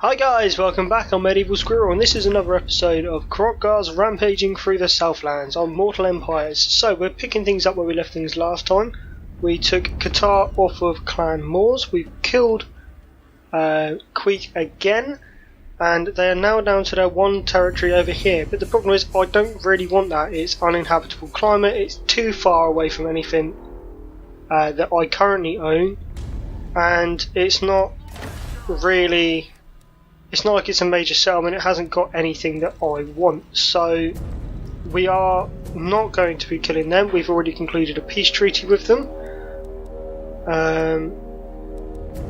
Hi guys, welcome back. I'm Medieval Squirrel and this is another episode of Kroq-Gar's rampaging through the Southlands on Mortal Empires. So we're picking things up where we left things last time. We took Qatar off of Clan Moors, we've killed Queek again, and they are now down to their one territory over here. But the problem is I don't really want that. It's uninhabitable climate, it's too far away from anything that I currently own, and it's not really... It's not like it's a major settlement, it hasn't got anything that I want, so we are not going to be killing them. We've already concluded a peace treaty with them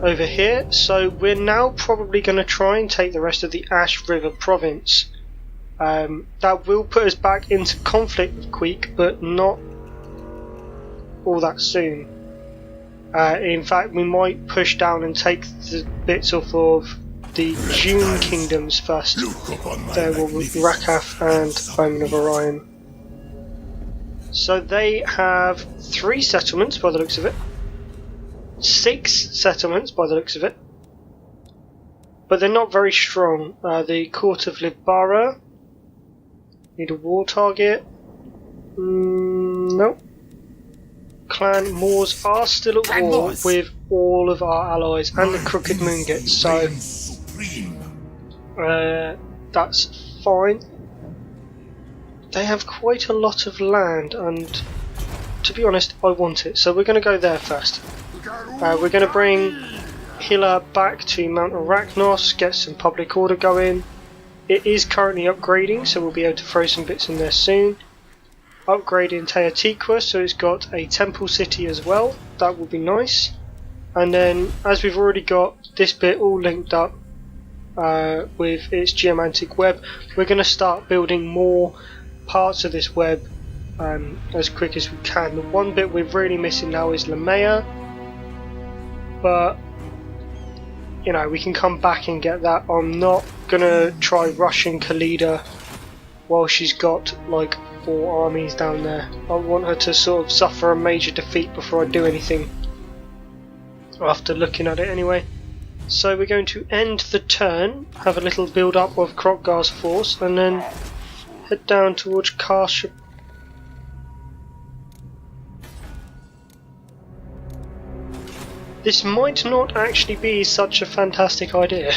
over here, so we're now probably going to try and take the rest of the Ash River province. That will put us back into conflict with Queek, but not all that soon. In fact, we might push down and take the bits off of the June kingdoms first. There will be Rakath and Omen of Orion. So they have 3 settlements by the looks of it. 6 settlements by the looks of it. But they're not very strong. The Court of Libara. Need a war target. Nope. Clan Moors are still at war with all of our allies and the Crooked Moongits, so that's fine. They have quite a lot of land, and to be honest, I want it, so we're going to go there first. We're going to bring Hila back to Mount Arachnos, get some public order going. It is currently upgrading, so we'll be able to throw some bits in there soon. Upgrading Teotiqua, so it's got a temple city as well. That will be nice. And then, as we've already got this bit all linked up with its geomantic web, we're going to start building more parts of this web as quick as we can. The one bit we're really missing now is Lamea, but you know, we can come back and get that. I'm not going to try rushing Khalida while she's got like 4 armies down there. I want her to sort of suffer a major defeat before I do anything, after looking at it anyway. So we're going to end the turn, have a little build up of Kroq-Gar's force, and then head down towards Karshap. This might not actually be such a fantastic idea.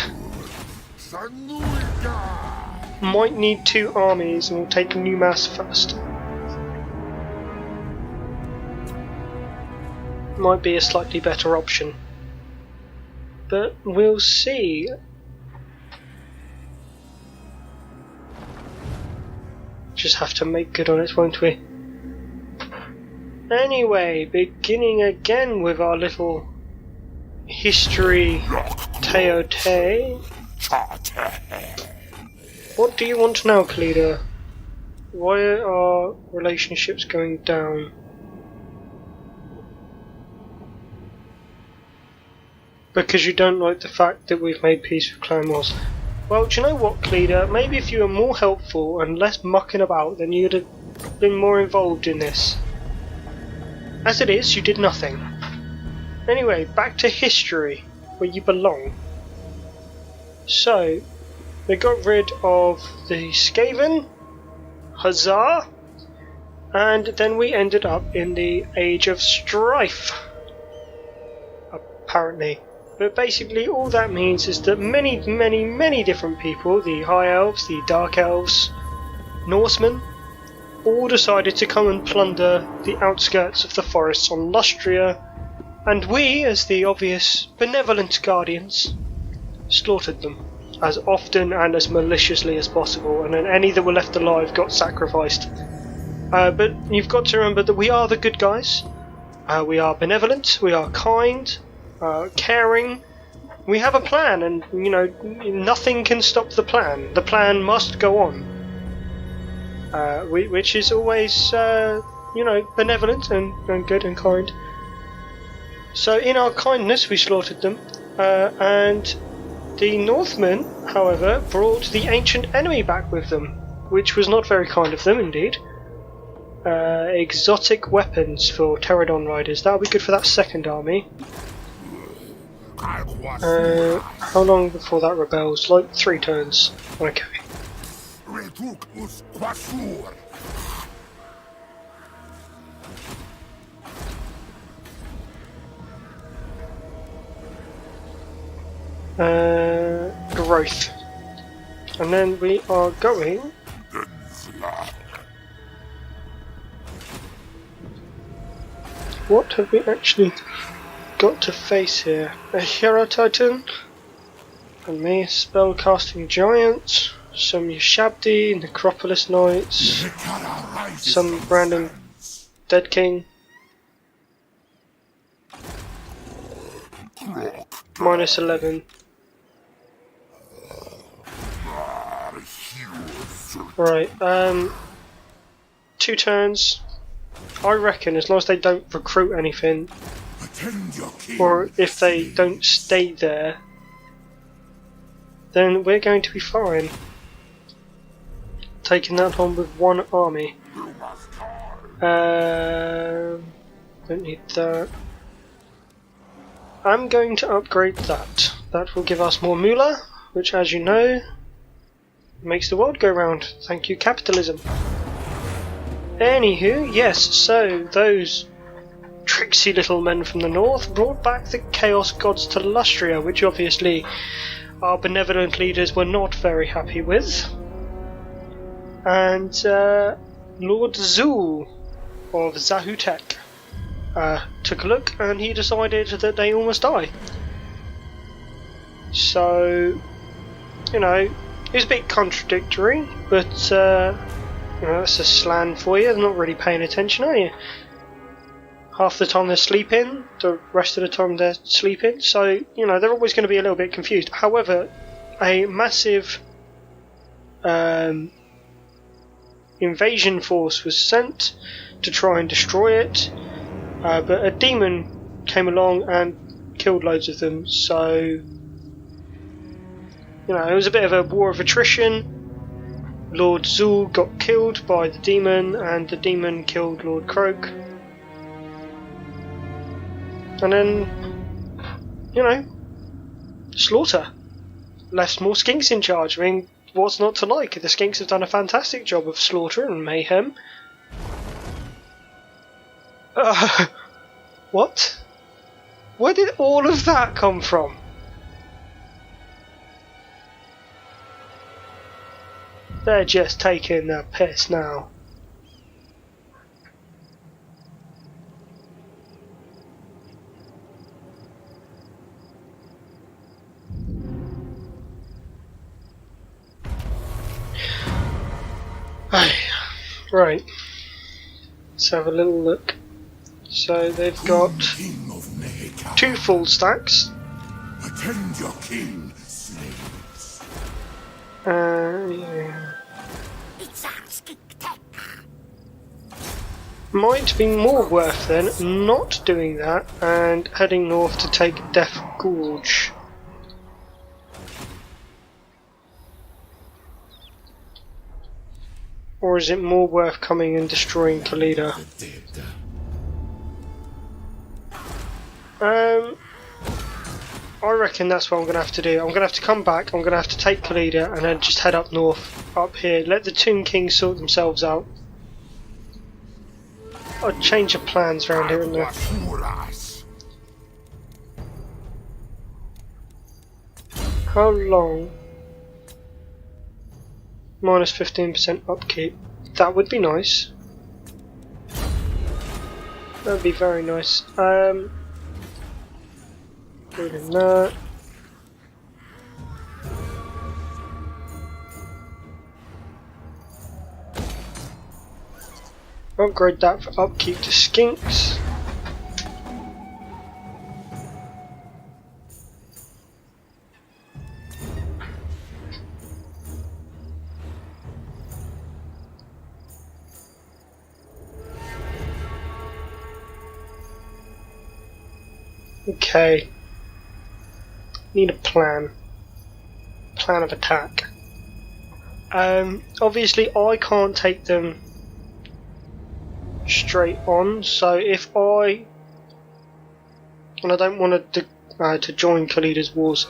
Might need 2 armies, and we'll take Numas first. Might be a slightly better option, but we'll see. Just have to make good on it, won't we? Anyway, beginning again with our little history Teote. What do you want now, Khalida? Why are our relationships going down? Because you don't like the fact that we've made peace with Clan Moors. Well, do you know what, Khalida? Maybe if you were more helpful and less mucking about, then you'd have been more involved in this. As it is, you did nothing. Anyway, back to history, where you belong. So, we got rid of the Skaven, Huzzah, and then we ended up in the Age of Strife, apparently. But basically all that means is that many different people, the High Elves, the Dark Elves, Norsemen, all decided to come and plunder the outskirts of the forests on Lustria, and we, as the obvious benevolent guardians, slaughtered them as often and as maliciously as possible, and then any that were left alive got sacrificed. But you've got to remember that we are the good guys, we are benevolent, we are kind, caring. We have a plan, and you know, nothing can stop the plan. The plan must go on, which is always you know, benevolent and good and kind. So in our kindness we slaughtered them, and the Northmen, however, brought the ancient enemy back with them, which was not very kind of them indeed. Exotic weapons for Pterodon riders, that'll be good for that second army. How long before that rebels? Like 3 turns. Okay. Growth. And then we are going... What have we actually got to face here? A Hero Titan, and me, spellcasting giant, some Ushabti, Necropolis Knights, some random Dead King, minus 11. Right, 2 turns. I reckon as long as they don't recruit anything, or if they don't stay there, then we're going to be fine. Taking that on with 1 army. Don't need that. I'm going to upgrade that. That will give us more moolah, which, as you know, makes the world go round. Thank you, capitalism. Anywho, yes, so those tricksy little men from the north brought back the Chaos Gods to Lustria, which obviously our benevolent leaders were not very happy with. And Lord Zul of Zahutek took a look, and he decided that they all must die. So, you know, it was a bit contradictory, but you know, that's a slan for you. They're not really paying attention, are you? Half the time they're sleeping, the rest of the time they're sleeping, so, you know, they're always going to be a little bit confused. However, a massive invasion force was sent to try and destroy it, but a demon came along and killed loads of them, so, you know, it was a bit of a war of attrition. Lord Zul got killed by the demon, and the demon killed Lord Kroq. And then, you know, slaughter. Left more skinks in charge. I mean, what's not to like? The skinks have done a fantastic job of slaughter and mayhem. What? Where did all of that come from? They're just taking the piss now. Right, let's have a little look. So they've got 2 full stacks. Attend your king, slaves. Yeah. Might be more worth then not doing that and heading north to take Death Gorge. Or is it more worth coming and destroying Khalida? I reckon that's what I'm going to have to do. I'm going to have to come back, I'm going to have to take Khalida and then just head up north, up here. Let the Tomb Kings sort themselves out. I'll change the plans around here and there. How long? Minus 15% upkeep. That would be nice. That would be very nice. Doing that. Upgrade that for upkeep to skinks. Okay. Need a plan. Plan of attack. Obviously I can't take them straight on, so if I... and I don't want to to join Khalida's wars.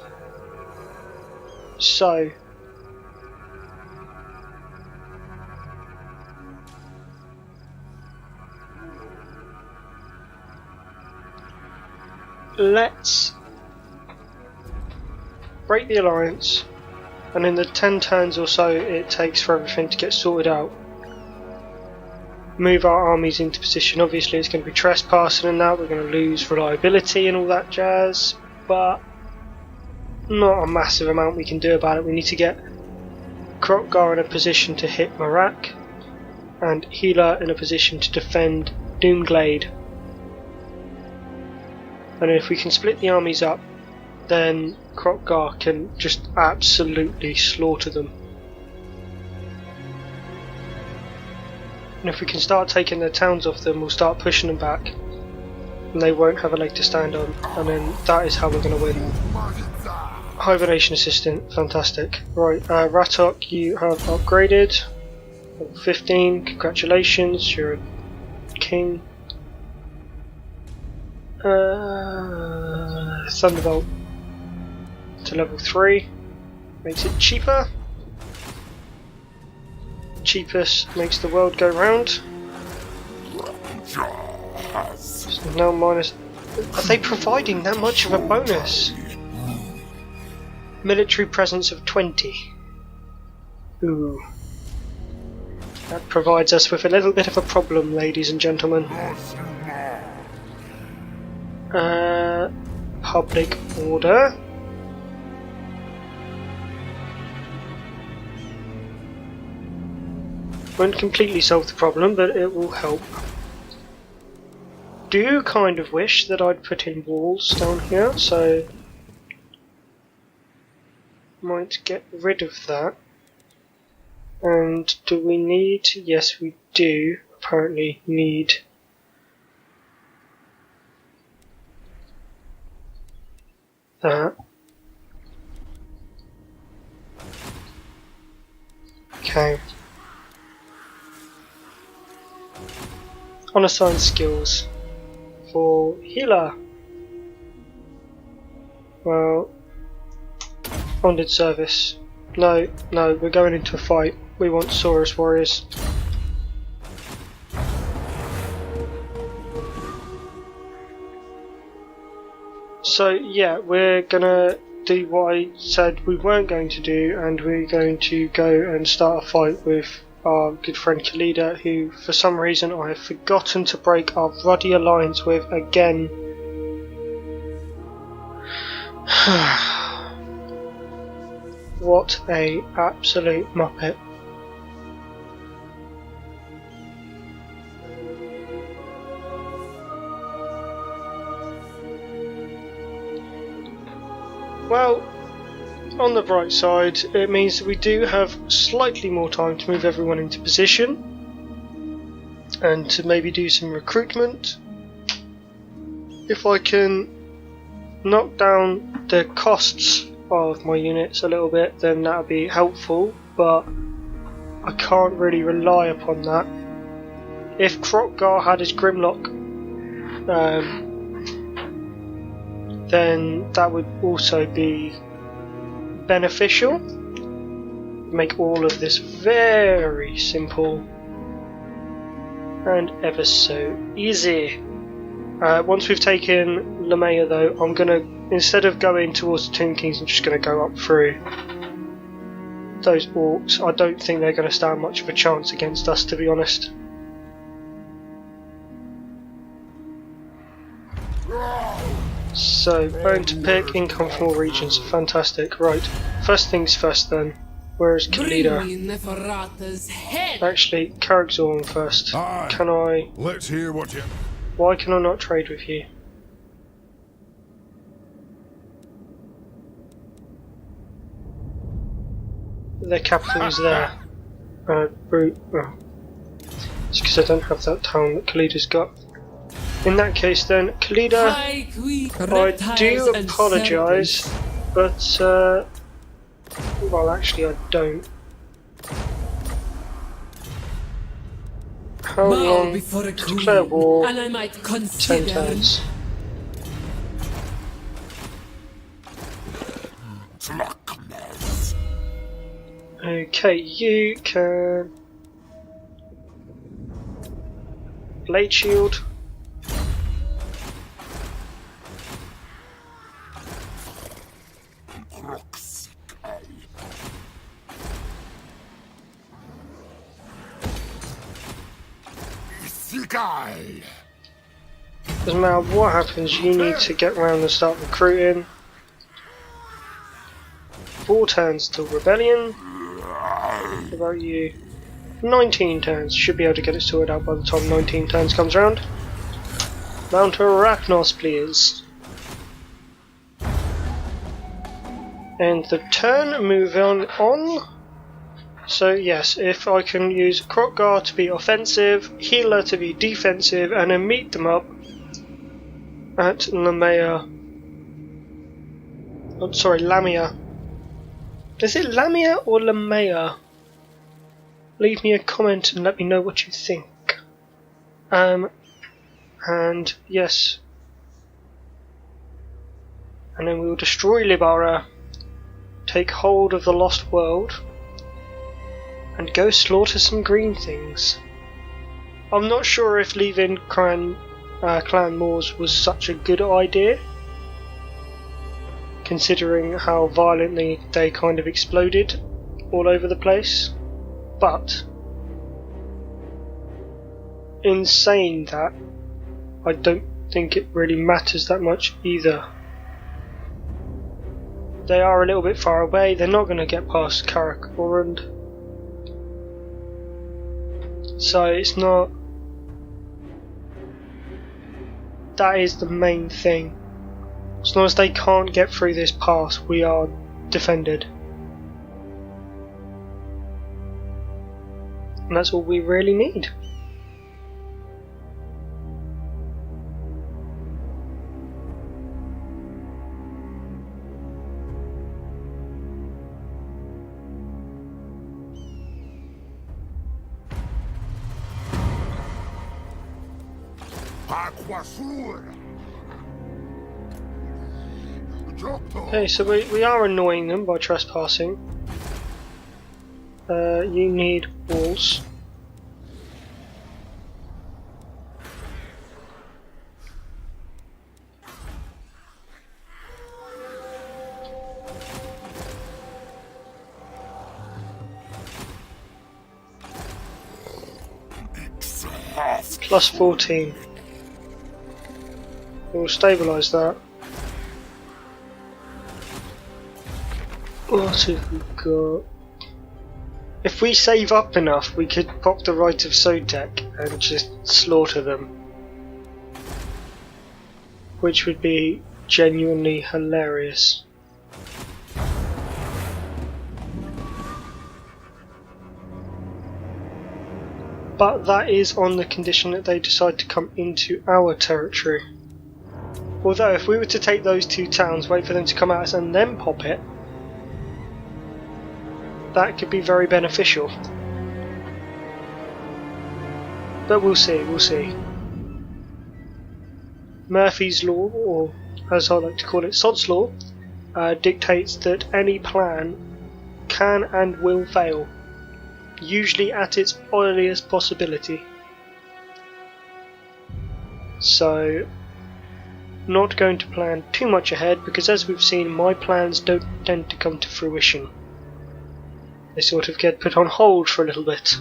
So let's break the alliance, and in the 10 turns or so it takes for everything to get sorted out, move our armies into position. Obviously it's going to be trespassing and that, we're going to lose reliability and all that jazz, but not a massive amount we can do about it. We need to get Kroq-Gar in a position to hit Marak, and Healer in a position to defend Doomglade. And if we can split the armies up, then Kroq-Gar can just absolutely slaughter them. And if we can start taking their towns off them, we'll start pushing them back, and they won't have a leg to stand on, and then that is how we're going to win. Hibernation Assistant, fantastic. Right, Ratok, you have upgraded. Level 15, congratulations, you're a king. Thunderbolt to level 3, makes it cheaper. Cheapest makes the world go round. So now minus. Are they providing that much of a bonus? Military presence of 20. Ooh. That provides us with a little bit of a problem, ladies and gentlemen. Public order. Won't completely solve the problem, but it will help. Do kind of wish that I'd put in walls down here, so might get rid of that. And do we need? Yes, we do apparently need that. Okay. Unassigned skills for healer. Well, bonded service. No, we're going into a fight. We want Saurus warriors. So yeah, we're gonna do what I said we weren't going to do, and we're going to go and start a fight with our good friend Khalida, who for some reason I have forgotten to break our ruddy alliance with again. What a absolute muppet. Well, on the bright side, it means that we do have slightly more time to move everyone into position and to maybe do some recruitment. If I can knock down the costs of my units a little bit, then that would be helpful, but I can't really rely upon that. If Kroq-Gar had his Grimlock, then that would also be beneficial. Make all of this very simple and ever so easy. Once we've taken Lamea though, I'm gonna, instead of going towards the Tomb Kings, I'm just gonna go up through those orcs. I don't think they're gonna stand much of a chance against us, to be honest. So, bone to pick, income from all regions, fantastic. Right, first things first then, where is Khalida? Actually, Karagzorn first. Can I... Let's hear what you... Why can I not trade with you? Their capital is there. Brute. Oh. It's because I don't have that town that Khalida's got. In that case then, Khalida, I do apologise, but, well actually I don't. How long to declare war? 10 turns. Okay, you can blade shield. Doesn't matter what happens, you need to get round and start recruiting. 4 turns till rebellion. What about you? 19 turns. Should be able to get it sorted out by the time 19 turns comes round. Mount Arachnos, please. And the turn, move on. So yes, if I can use Kroq-Gar to be offensive, Healer to be defensive, and then meet them up at Lamia. Oh, sorry, Lamia. Is it Lamia or Lamia? Leave me a comment and let me know what you think. And yes. And then we will destroy Libara, take hold of the Lost World, and go slaughter some green things. I'm not sure if leaving Clan Moors was such a good idea, considering how violently they kind of exploded all over the place. But in saying that, I don't think it really matters that much either. They are a little bit far away, they're not going to get past Karak-Orund. So it's not... That is the main thing. As long as they can't get through this pass, we are defended. And that's all we really need. Okay, so we are annoying them by trespassing. You need walls. Plus 14. We'll stabilise that. What have we got? If we save up enough, we could pop the Rite of Sotek and just slaughter them. Which would be genuinely hilarious. But that is on the condition that they decide to come into our territory. Although if we were to take those 2 towns, wait for them to come at us and then pop it, that could be very beneficial. But we'll see, we'll see. Murphy's Law, or as I like to call it, Sod's Law, dictates that any plan can and will fail, usually at its earliest possibility. So, not going to plan too much ahead, because as we've seen, my plans don't tend to come to fruition. They sort of get put on hold for a little bit.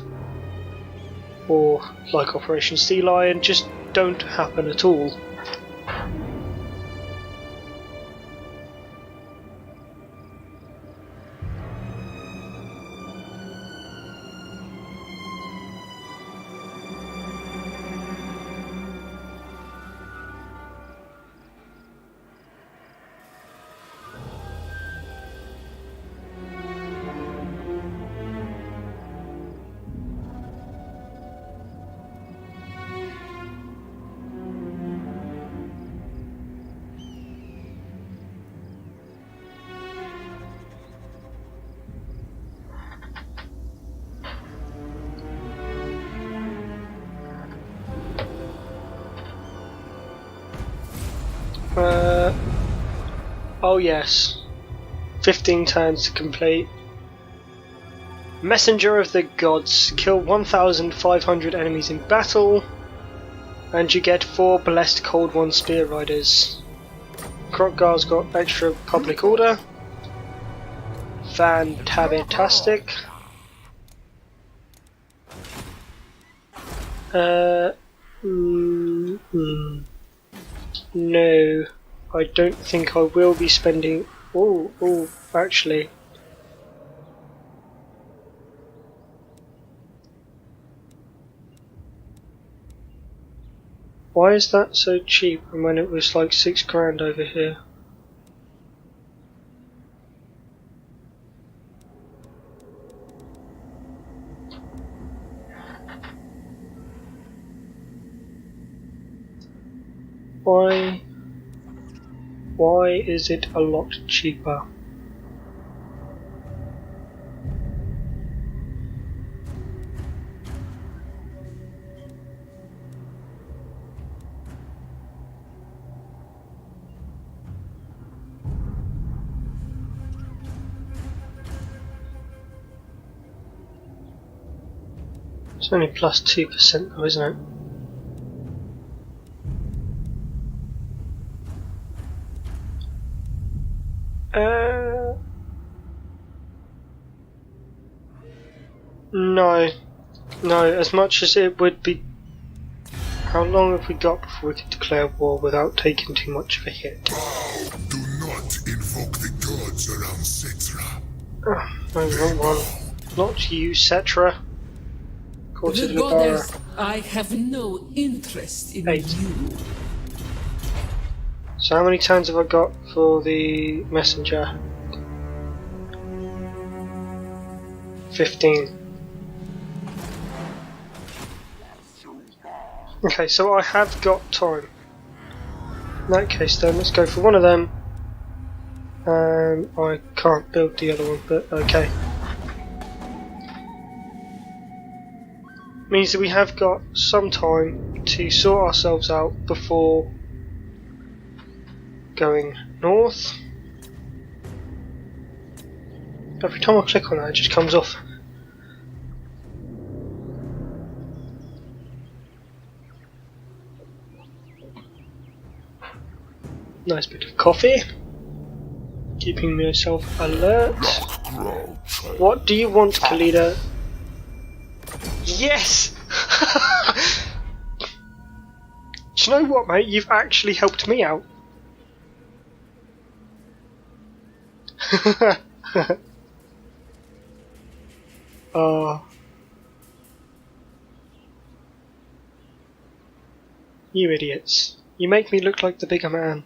Or, like Operation Sea Lion, just don't happen at all. Oh yes, 15 turns to complete. Messenger of the Gods. Kill 1,500 enemies in battle. And you get 4 Blessed Cold One Spear Riders. Kroq-Gar's got extra public order. Fantastic. No, I don't think I will be spending. Oh, actually. Why is that so cheap when it was like 6 grand over here? Why is it a lot cheaper? It's only plus 2% though, isn't it? No, as much as it would be. How long have we got before we can declare war without taking too much of a hit? Do not invoke the gods around Cetra. No, wrong one. Not you, Cetra. The goddess, I have no interest in 8. you. So how many turns have I got for the messenger? 15. Okay, so I have got time. In that case then, let's go for one of them. I can't build the other one, but okay. Means that we have got some time to sort ourselves out before going north. Every time I click on that, it just comes off. Nice bit of coffee, keeping myself alert. What do you want, Khalida? Yes! Do you know what, mate? You've actually helped me out. Oh. You idiots. You make me look like the bigger man.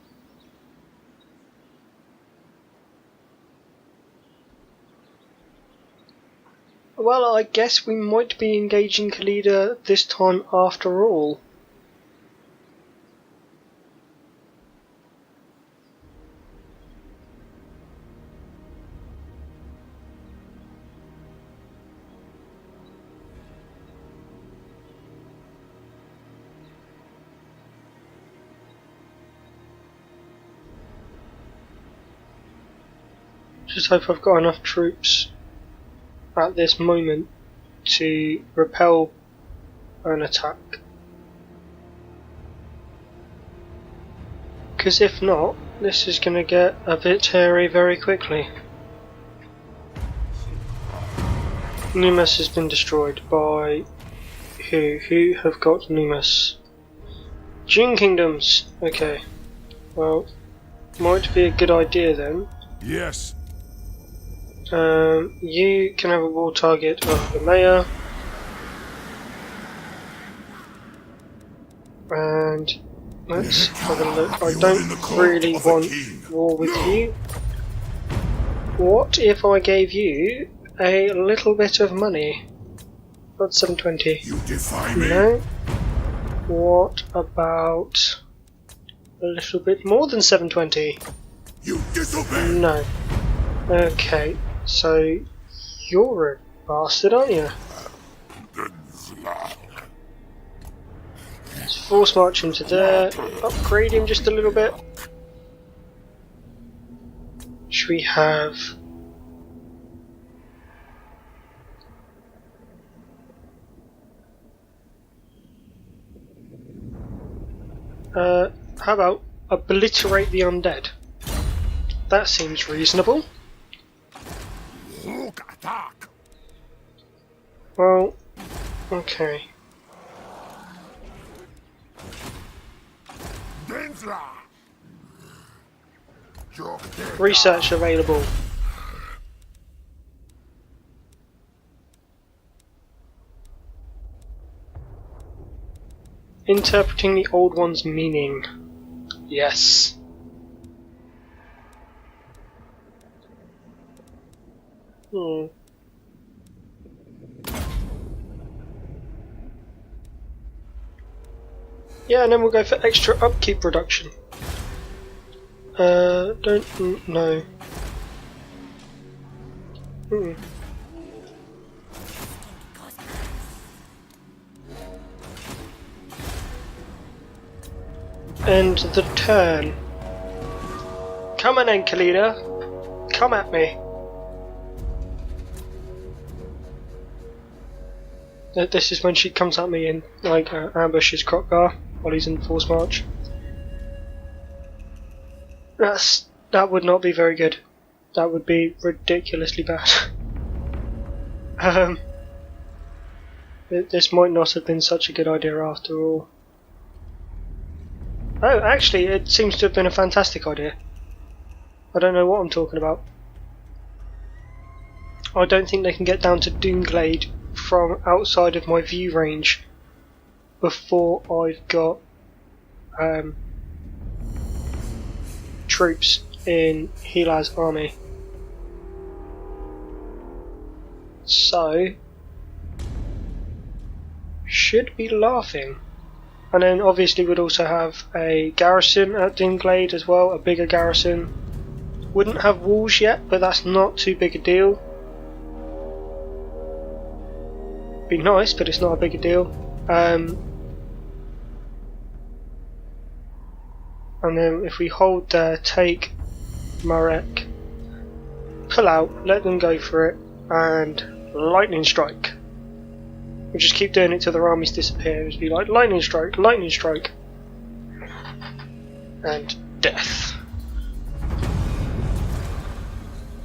Well, I guess we might be engaging Khalida this time after all. Just hope I've got enough troops at this moment to repel an attack. Because if not, this is going to get a bit hairy very quickly. Numas has been destroyed by who? Who have got Numas? June Kingdoms! Okay. Well, might be a good idea then. Yes. You can have a war target of the mayor. And let's have a look. I don't really want war with you. What if I gave you a little bit of money? That's 720. You defy me? No. What about a little bit more than 720? You disobey! No. Okay, so you're a bastard, aren't you? Let's force march him to there, upgrade him just a little bit. which we have how about obliterate the undead? That seems reasonable. Well, okay. Research available. Interpreting the old one's meaning. Yes. Yeah, and then we'll go for extra upkeep reduction. Don't know. End the turn. Come on then, Khalida. Come at me. This is when she comes at me and like ambushes Kroq-Gar while he's in force march. That would not be very good. That would be ridiculously bad. This might not have been such a good idea after all. Oh, actually, it seems to have been a fantastic idea. I don't know what I'm talking about. I don't think they can get down to Doomglade from outside of my view range before I've got troops in Hela's army. So, should be laughing. And then obviously we'd also have a garrison at Doomglade as well, a bigger garrison. Wouldn't have walls yet, but that's not too big a deal. Be nice, but it's not a big a deal. And then if we hold there, take Marek, pull out, let them go for it, and lightning strike. We'll just keep doing it till their armies disappear. It'll be like lightning strike, and death.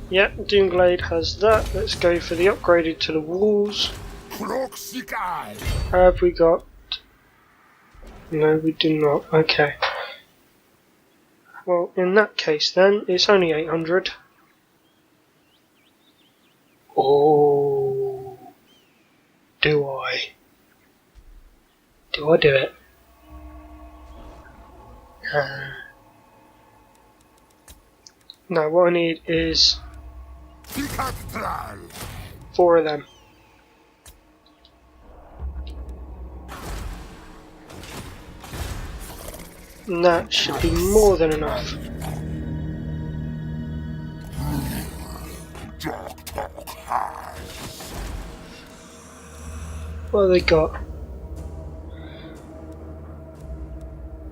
Yep, Doomglade has that. Let's go for the upgraded to the walls. Have we got... No, we do not. Okay. Well, in that case then, it's only 800. Oh... Do I? Do I do it? No, what I need is 4 of them. And that should be more than enough. What have they got?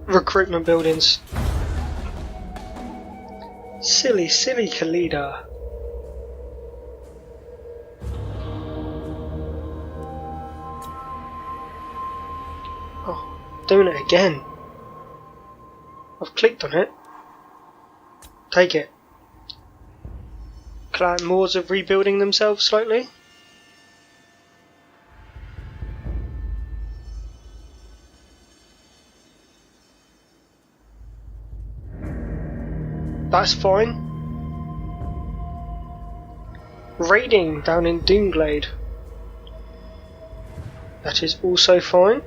Recruitment buildings. Silly Khalida. Oh, doing it again. I've clicked on it. Take it. Clan Moors are rebuilding themselves slightly. That's fine. Raiding down in Doomglade. That is also fine.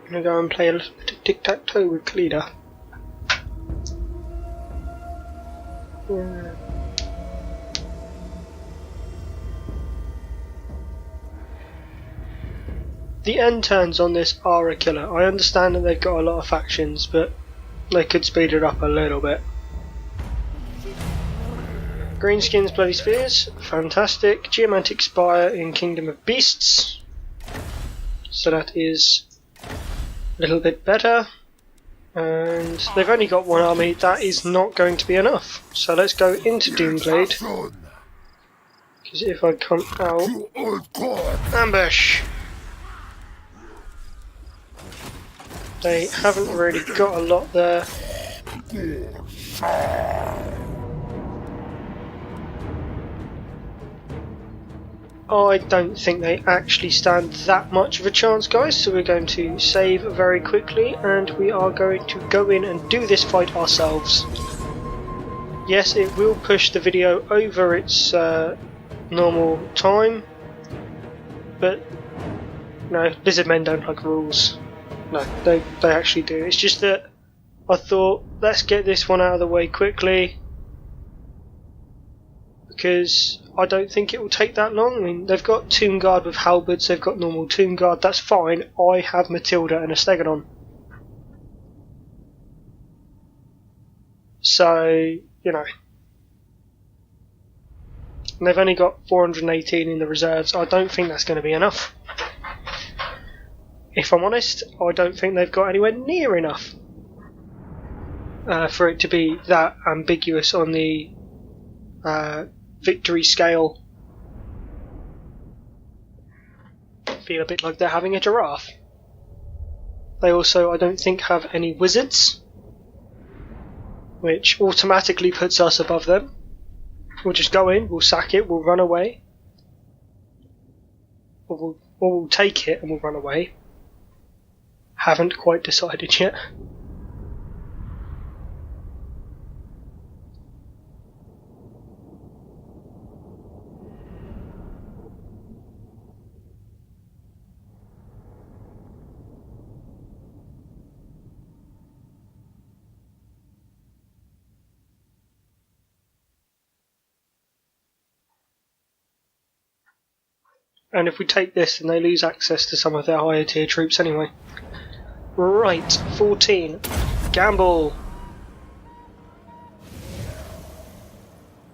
I'm gonna go and play a little bit of tic-tac-toe with Khalida. Yeah. The end turns on this are a killer. I understand that they've got a lot of factions, but they could speed it up a little bit. Greenskins, Bloody Spears, fantastic. Geomantic Spire in Kingdom of Beasts, so that is a little bit better. And they've only got one army, that is not going to be enough. So let's go into Doomblade. Because if I come out... Ambush! They haven't really got a lot there. I don't think they actually stand that much of a chance, guys, so we're going to save very quickly and we are going to go in and do this fight ourselves. Yes, it will push the video over its normal time, but no, lizard men don't like rules. No, they actually do. It's just that I thought, let's get this one out of the way quickly, because I don't think it will take that long. I mean, they've got Tomb Guard with halberds, they've got normal Tomb Guard, that's fine. I have Matilda and a Stegodon. So, you know. And they've only got 418 in the reserves. I don't think that's going to be enough. If I'm honest, I don't think they've got anywhere near enough for it to be that ambiguous on the victory scale. Feel a bit like they're having a giraffe. They also, I don't think, have any wizards, which automatically puts us above them. We'll just go in, we'll sack it, we'll run away. Or we'll take it and we'll run away. Haven't quite decided yet. And if we take this, then they lose access to some of their higher tier troops anyway. Right, 14. Gamble.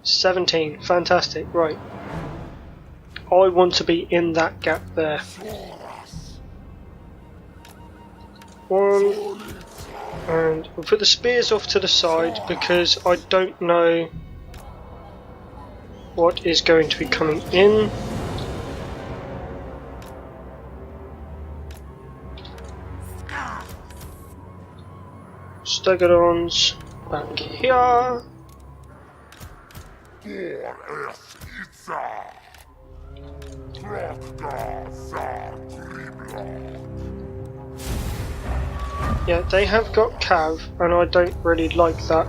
17. Fantastic. Right. I want to be in that gap there. 1. And we'll put the spears off to the side because I don't know what is going to be coming in. Stegodons back here. Yeah, they have got Cav, and I don't really like that.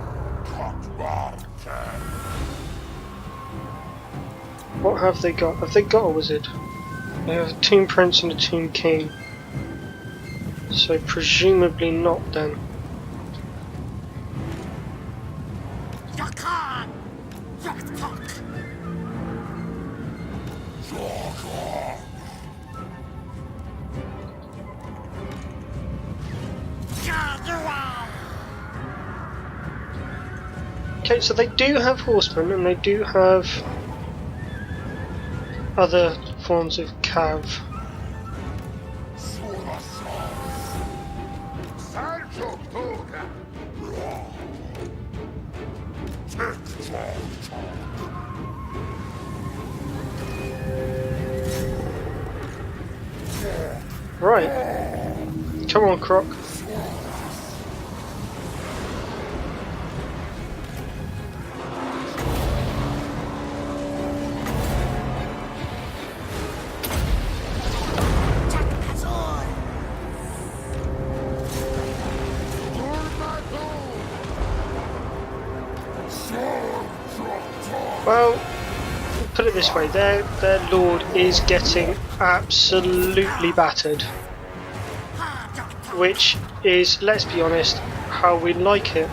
What have they got? Have they got a wizard? They have a Tomb Prince and a Tomb King. So presumably not then. Okay, so they do have horsemen and they do have other forms of cav. Right. Come on, Kroq. Well, put it this way, their lord is getting absolutely battered. Which is, let's be honest, how we like it.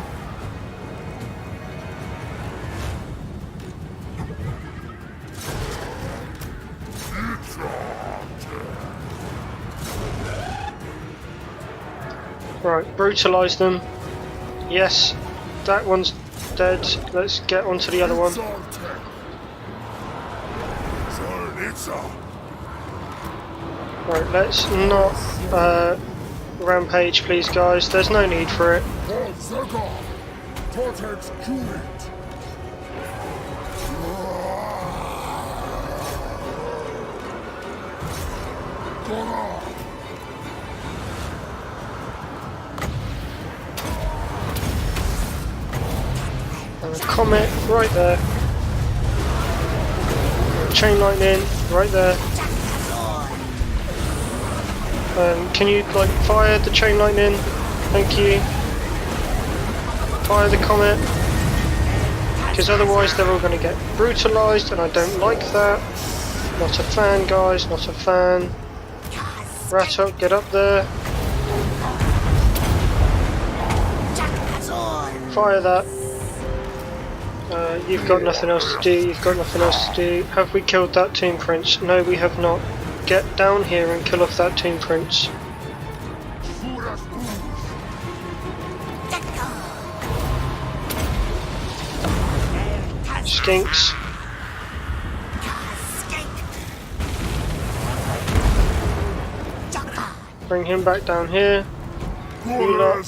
Right, brutalise them. Yes, that one's dead. Let's get onto the other one. Right, let's not rampage, please, guys. There's no need for it. Comet right there. Chain lightning right there. Can you like fire the chain lightning? Thank you. Fire the comet, because otherwise they're all going to get brutalised, and I don't like that. Not a fan, guys. Not a fan. Rat up, get up there. Fire that. You've got nothing else to do. You've got nothing else to do. Have we killed that Tomb Prince? No, we have not. Get down here and kill off that Tomb Prince. Skinks. Bring him back down here. Heal up.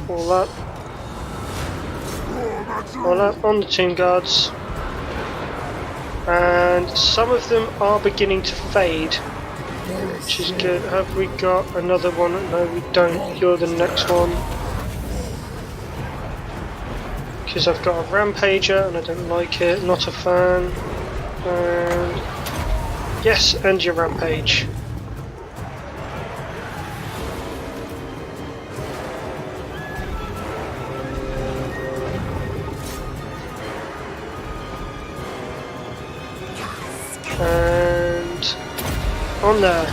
All up. All up on the Tomb Guards. And some of them are beginning to fade, which is good. Have we got another one? No, we don't. You're the next one. Because I've got a Rampager and I don't like it. Not a fan. And yes, end your Rampage. And on there.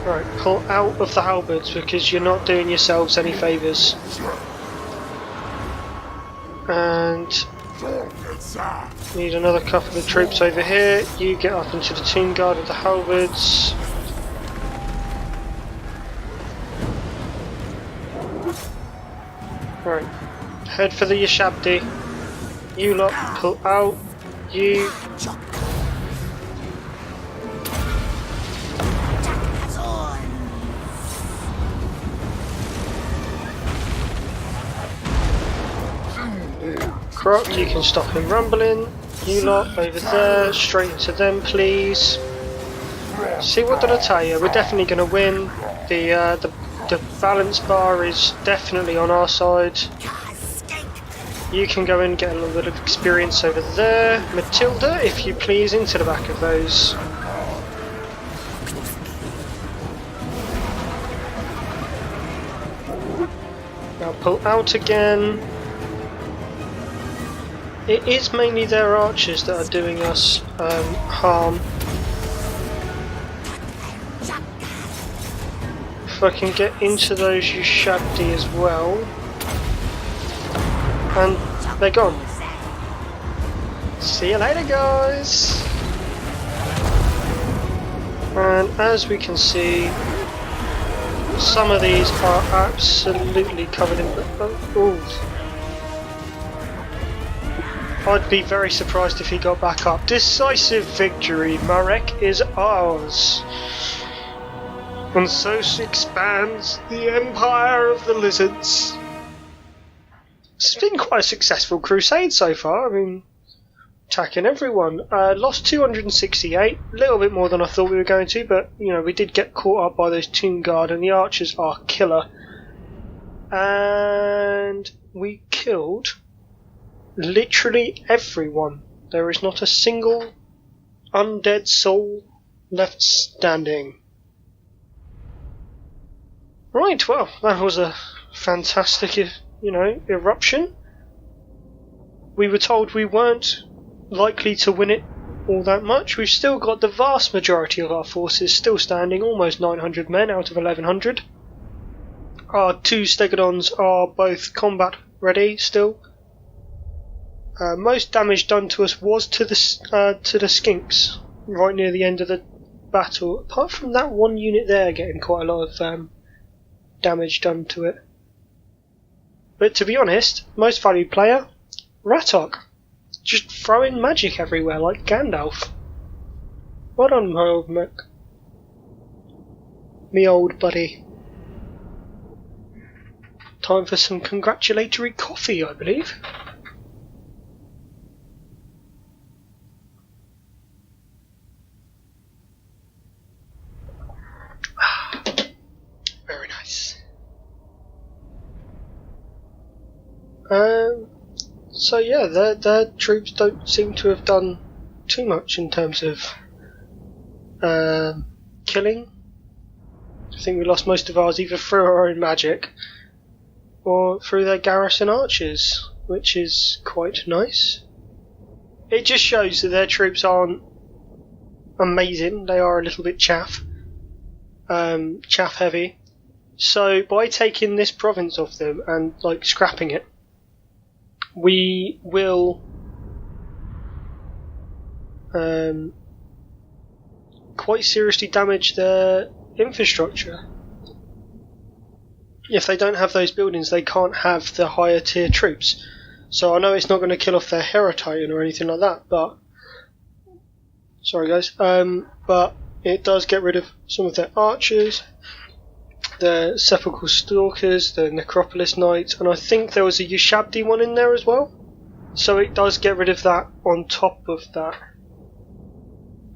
Right, pull out of the halberds because you're not doing yourselves any favours. And need another couple of troops over here. You get up into the Tomb Guard of the halberds. Right, head for the Yashabdi. You lot, pull out. You. Kroq, you can stop him rumbling. You lot over there, straight into them, please. See, what did I tell you? We're definitely going to win. The balance bar is definitely on our side. You can go and get a little bit of experience over there. Matilda, if you please, into the back of those. Now pull out again. It is mainly their archers that are doing us harm. If I can get into those Yashabdi as well. And they're gone. See you later, guys! And as we can see, some of these are absolutely covered in... I'd be very surprised if he got back up. Decisive victory, Marek is ours. And so expands the empire of the lizards. It's been quite a successful crusade so far. I mean, attacking everyone. Lost 268, a little bit more than I thought we were going to, but you know, we did get caught up by those Tomb Guard, and the archers are killer. And we killed literally everyone. There is not a single undead soul left standing. Right, well, that was a fantastic, eruption. We were told we weren't likely to win it all that much. We've still got the vast majority of our forces still standing, almost 900 men out of 1100. Our two Stegodons are both combat ready still. Most damage done to us was to the skinks right near the end of the battle. Apart from that one unit there getting quite a lot of damage done to it. But to be honest, most valued player, Ratok, just throwing magic everywhere like Gandalf. Well done, my old mech. Me old buddy. Time for some congratulatory coffee, I believe. Very nice. So yeah, their troops don't seem to have done too much in terms of killing. I think we lost most of ours either through our own magic or through their garrison archers, which is quite nice. It just shows that their troops aren't amazing, they are a little bit chaff heavy. So by taking this province off them and like scrapping it, we will quite seriously damage their infrastructure. If they don't have those buildings, they can't have the higher tier troops. So I know it's not going to kill off their Hero Titan or anything like that, but sorry guys, but it does get rid of some of their archers, the Sepulchral Stalkers, the Necropolis Knights, and I think there was a Ushabti one in there as well. So it does get rid of that on top of that.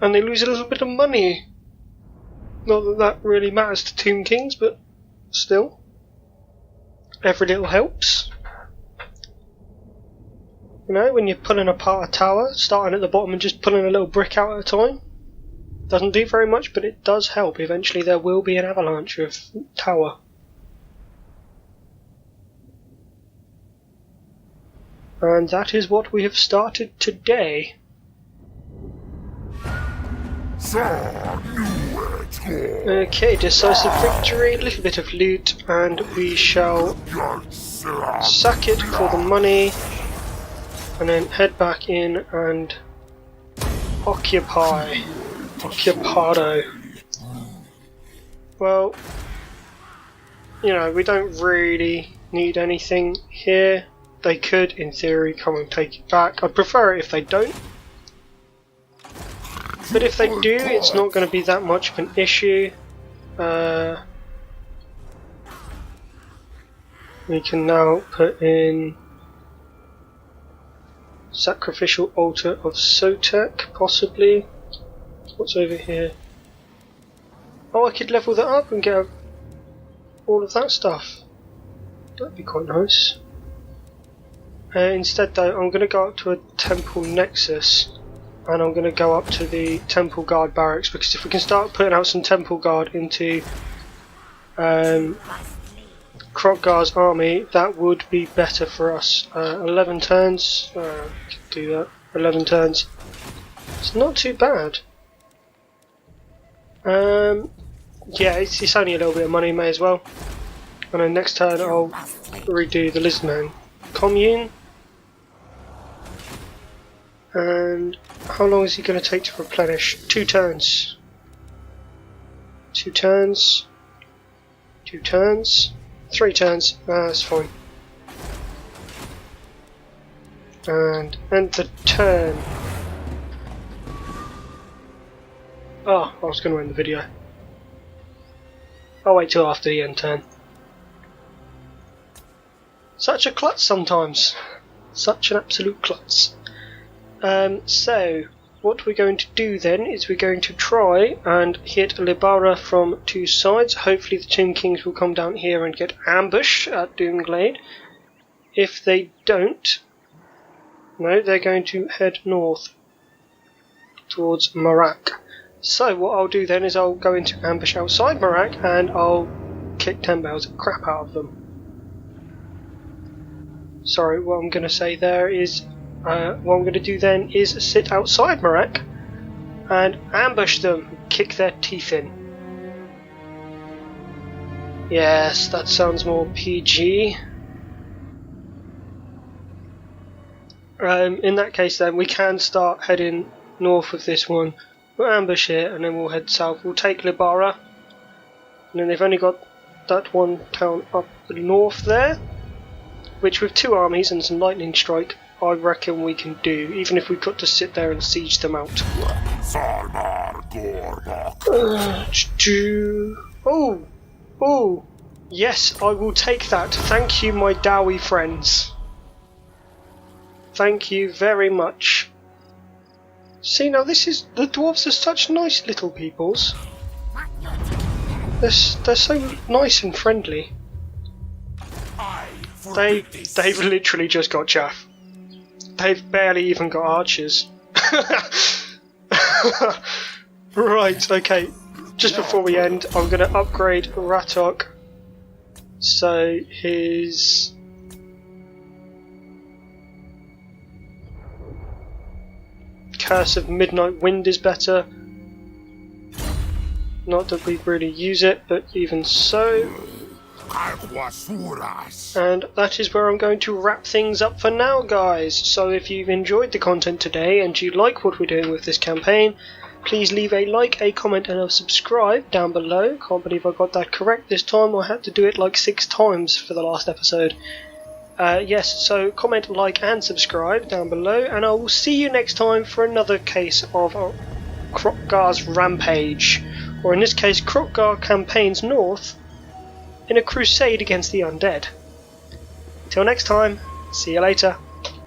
And they lose a little bit of money. Not that that really matters to Tomb Kings, but still. Every little helps. You know, when you're pulling apart a tower, starting at the bottom and just pulling a little brick out at a time. Doesn't do very much, but it does help. Eventually there will be an avalanche of tower. And that is what we have started today. Okay, decisive victory, a little bit of loot, and we shall sack it for the money, and then head back in and occupy. Occupado. Well, you know, we don't really need anything here. They could, in theory, come and take it back. I'd prefer it if they don't. But if they do, it's not going to be that much of an issue. We can now put in Sacrificial Altar of Sotek, possibly. What's over here? Oh, I could level that up and get all of that stuff. That'd be quite nice. Instead though, I'm going to go up to a Temple Nexus. And I'm going to go up to the Temple Guard barracks, because if we can start putting out some Temple Guard into Kroq-Gar's army, that would be better for us. 11 turns, we could do that. 11 turns. It's not too bad. Yeah, it's only a little bit of money, may as well. And then next turn I'll redo the Lizardman commune. And how long is he going to take to replenish? 2 turns. 2 turns. 2 turns. 3 turns. That's fine. And end the turn. Oh, I was going to end the video. I'll wait till after the end turn. Such a klutz sometimes. Such an absolute klutz. So, what we're going to do then is we're going to try and hit Libara from 2 sides. Hopefully the Tomb Kings will come down here and get ambushed at Doomglade. If they don't, no, they're going to head north towards Marak. So what I'll do then is I'll go into ambush outside Marak and I'll kick 10 bells of crap out of them. Sorry, what I'm going to say there is what I'm going to do then is sit outside Marak and ambush them, kick their teeth in. Yes, that sounds more PG. In that case then, we can start heading north with this one. We'll ambush it and then we'll head south. We'll take Libara. And then they've only got that one town up the north there. Which with 2 armies and some lightning strike, I reckon we can do. Even if we got to sit there and siege them out. Oh! Yes, I will take that. Thank you, my Dowie friends. Thank you very much. See, now this is... The dwarves are such nice little peoples. They're so nice and friendly. They've literally just got chaff. They've barely even got archers. Right, okay. Just before we end, I'm going to upgrade Ratok. So his... Curse of Midnight Wind is better. Not that we really use it, but even so. And that is where I'm going to wrap things up for now, guys. So if you've enjoyed the content today and you like what we're doing with this campaign, please leave a like, a comment and a subscribe down below. Can't believe I got that correct this time. I had to do it like 6 times for the last episode. Yes, so comment, like and subscribe down below, and I will see you next time for another case of Kroq-Gar's Rampage, or in this case Kroq-Gar campaigns north in a crusade against the undead. Till next time, see you later.